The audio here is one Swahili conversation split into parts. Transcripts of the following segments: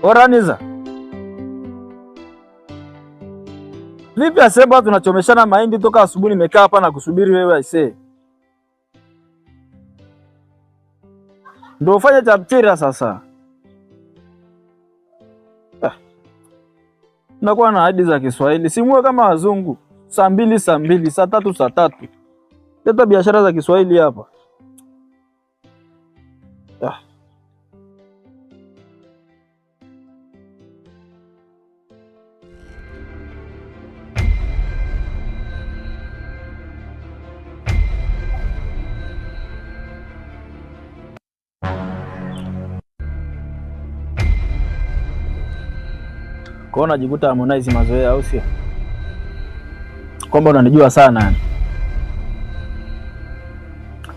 Oraniza. Vipi aseba tunachomeshana mahindi toka asubuhi nimekaa hapa na kusubiri wewe aisee. Ndio ufanye chaptira sasa. Nakuwa na ahadi za Kiswahili. Simue kama wazungu. Saa mbili, saa 3, saa 3. Leta biashara za Kiswahili hapa. Kwa unajikuta Harmonize mazoea au sio? Kwamba unanijua sana yani.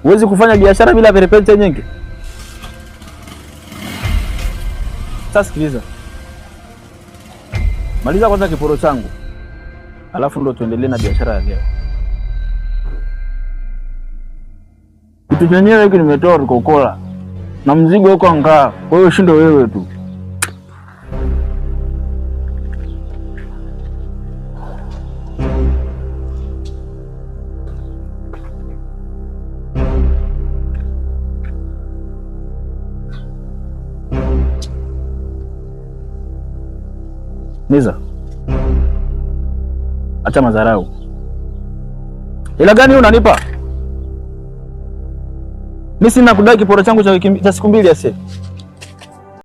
Huwezi kufanya biashara bila perepete nyingi. Sasa sikiliza. Maliza kwanza kiporo changu. Alafu ndo tuendelee na biashara ya leo. Kitu chenyewe hiki nimetoa Coca-Cola. Na mzigo uko ngaa. Kwa hiyo shindo wewe tu. Niza. Acha madharau. Ila gani unanipa? Mimi sina kudai kiporo changu cha siku 2 ase.